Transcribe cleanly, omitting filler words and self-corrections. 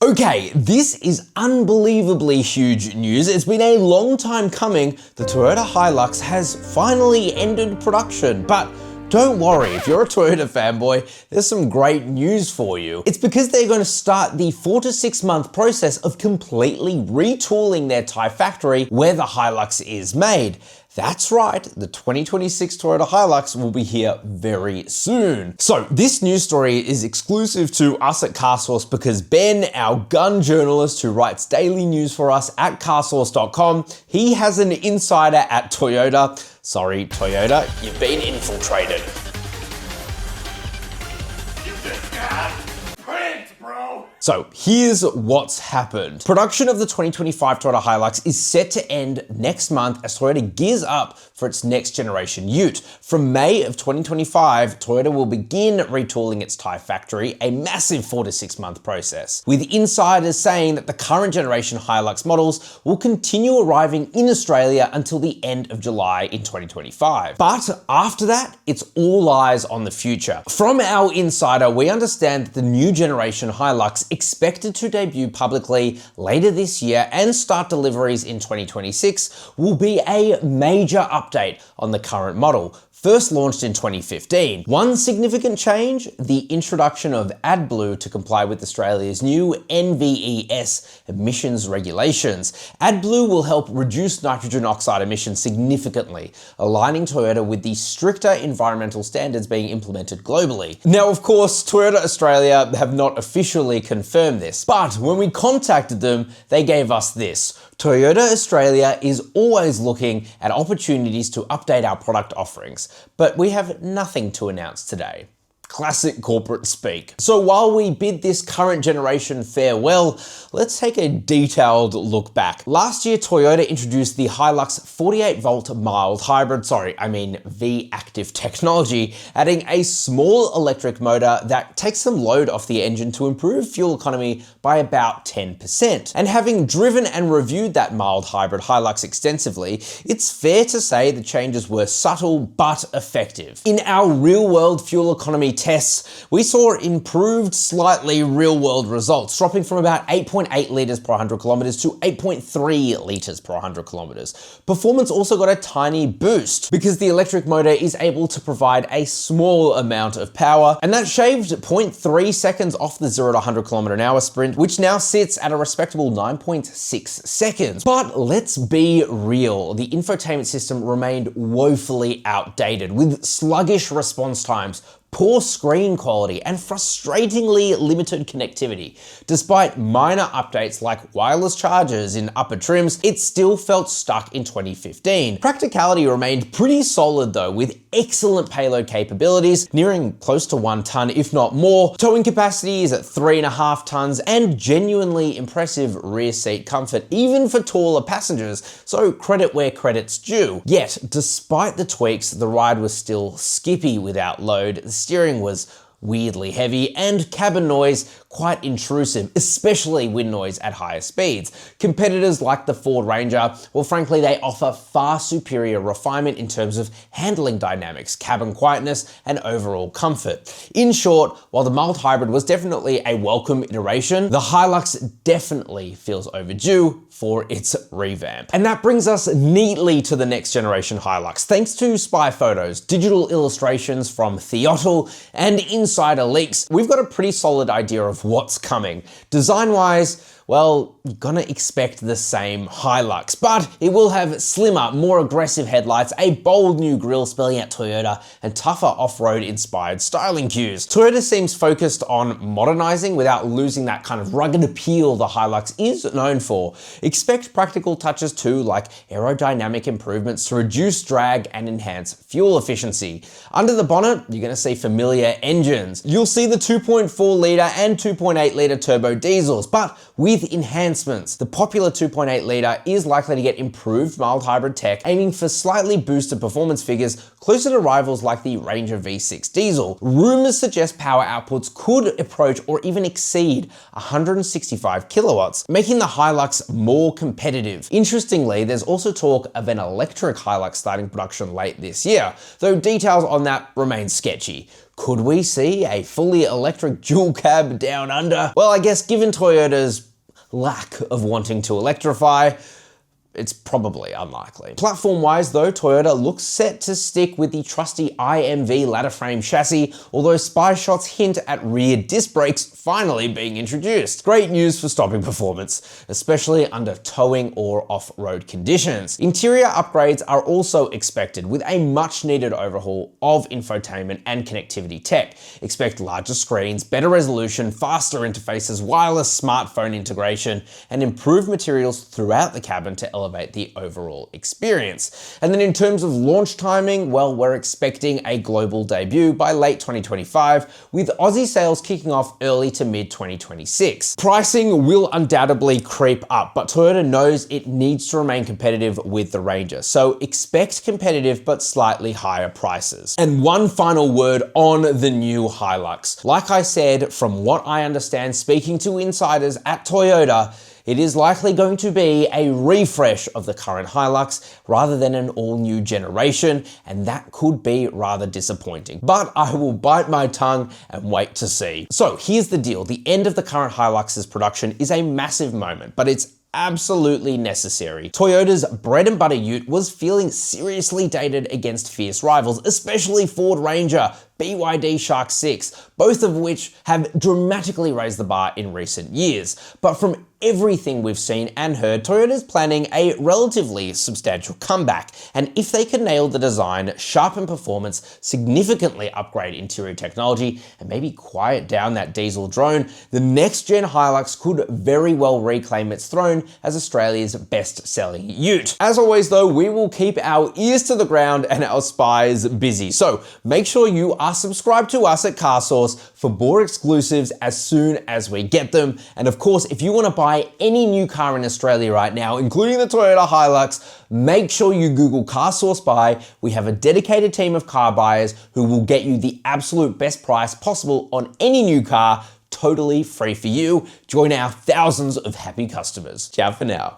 Okay, this is unbelievably huge news. It's been a long time coming. The Toyota HiLux has finally ended production, but don't worry, if you're a Toyota fanboy, there's some great news for you. It's because they're going to start the 4 to 6 month process of completely retooling their Thai factory where the HiLux is made. That's right, the 2026 Toyota HiLux will be here very soon. So this news story is exclusive to us at CarSauce because Ben, our gun journalist who writes daily news for us at carsauce.com, he has an insider at Toyota. Sorry, Toyota, you've been infiltrated. You just got pranked, bro. So here's what's happened. Production of the 2025 Toyota HiLux is set to end next month as Toyota gears up for its next generation ute. From May of 2025, Toyota will begin retooling its Thai factory, a massive 4 to 6 month process, with insiders saying that the current generation HiLux models will continue arriving in Australia until the end of July in 2025. But after that, it's all eyes on the future. From our insider, we understand that the new generation HiLux expected to debut publicly later this year and start deliveries in 2026 will be a major update on the current model, first launched in 2015. One significant change, the introduction of AdBlue to comply with Australia's new NVES emissions regulations. AdBlue will help reduce nitrogen oxide emissions significantly, aligning Toyota with the stricter environmental standards being implemented globally. Now, of course, Toyota Australia have not officially confirmed this, but when we contacted them, they gave us this. Toyota Australia is always looking at opportunities to update our product offerings, but we have nothing to announce today. Classic corporate speak. So while we bid this current generation farewell, let's take a detailed look back. Last year, Toyota introduced the HiLux 48-volt mild hybrid, V-active technology, adding a small electric motor that takes some load off the engine to improve fuel economy by about 10%. And having driven and reviewed that mild hybrid HiLux extensively, it's fair to say the changes were subtle but effective. In our real-world fuel economy tests, we saw improved slightly real-world results, dropping from about 8.8 litres per 100 kilometres to 8.3 litres per 100 kilometres. Performance also got a tiny boost because the electric motor is able to provide a small amount of power, and that shaved 0.3 seconds off the 0 to 100 km/h sprint, which now sits at a respectable 9.6 seconds. But let's be real, the infotainment system remained woefully outdated, with sluggish response times, poor screen quality, and frustratingly limited connectivity. Despite minor updates like wireless chargers in upper trims, it still felt stuck in 2015. Practicality remained pretty solid though, with excellent payload capabilities, nearing close to 1 ton, if not more. Towing capacity is at 3.5 tons, and genuinely impressive rear seat comfort, even for taller passengers, so credit where credit's due. Yet, despite the tweaks, the ride was still skippy without load. The steering was weirdly heavy, and cabin noise quite intrusive, especially wind noise at higher speeds. Competitors like the Ford Ranger, well, frankly, they offer far superior refinement in terms of handling dynamics, cabin quietness, and overall comfort. In short, while the mild hybrid was definitely a welcome iteration, the HiLux definitely feels overdue for its revamp. And that brings us neatly to the next generation HiLux. Thanks to spy photos, digital illustrations from Theotl, and insider leaks, we've got a pretty solid idea of what's coming. Design-wise, well, you're gonna expect the same HiLux, but it will have slimmer, more aggressive headlights, a bold new grille spelling out Toyota, and tougher off-road inspired styling cues. Toyota seems focused on modernizing without losing that kind of rugged appeal the HiLux is known for. Expect practical touches too, like aerodynamic improvements to reduce drag and enhance fuel efficiency. Under the bonnet, you're gonna see familiar engines. You'll see the 2.4 litre and 2.8 litre turbo diesels, but with enhancements. The popular 2.8 litre is likely to get improved mild hybrid tech, aiming for slightly boosted performance figures closer to rivals like the Ranger V6 diesel. Rumors suggest power outputs could approach or even exceed 165 kilowatts, making the HiLux more competitive. Interestingly, there's also talk of an electric HiLux starting production late this year, though details on that remain sketchy. Could we see a fully electric dual cab down under? Well, I guess given Toyota's lack of wanting to electrify, it's probably unlikely. Platform-wise though, Toyota looks set to stick with the trusty IMV ladder frame chassis, although spy shots hint at rear disc brakes finally being introduced. Great news for stopping performance, especially under towing or off-road conditions. Interior upgrades are also expected, with a much-needed overhaul of infotainment and connectivity tech. Expect larger screens, better resolution, faster interfaces, wireless smartphone integration, and improved materials throughout the cabin to elevate the overall experience. And then in terms of launch timing, well, we're expecting a global debut by late 2025, with Aussie sales kicking off early to mid 2026. Pricing will undoubtedly creep up, but Toyota knows it needs to remain competitive with the Ranger, so expect competitive but slightly higher prices. And one final word on the new HiLux. Like I said, from what I understand speaking to insiders at Toyota, it is likely going to be a refresh of the current HiLux rather than an all-new generation, and that could be rather disappointing. But I will bite my tongue and wait to see. So here's the deal. The end of the current HiLux's production is a massive moment, but it's absolutely necessary. Toyota's bread and butter ute was feeling seriously dated against fierce rivals, especially Ford Ranger, BYD Shark 6, both of which have dramatically raised the bar in recent years. But from everything we've seen and heard, Toyota's planning a relatively substantial comeback, and if they can nail the design, sharpen performance, significantly upgrade interior technology, and maybe quiet down that diesel drone, the next-gen HiLux could very well reclaim its throne as Australia's best-selling ute. As always though, we will keep our ears to the ground and our spies busy, so make sure you are subscribed to us at CarSauce for more exclusives as soon as we get them. And of course, if you want to buy any new car in Australia right now, including the Toyota HiLux, make sure you Google CarSauce Buy. We have a dedicated team of car buyers who will get you the absolute best price possible on any new car, totally free for you. Join our thousands of happy customers. Ciao for now.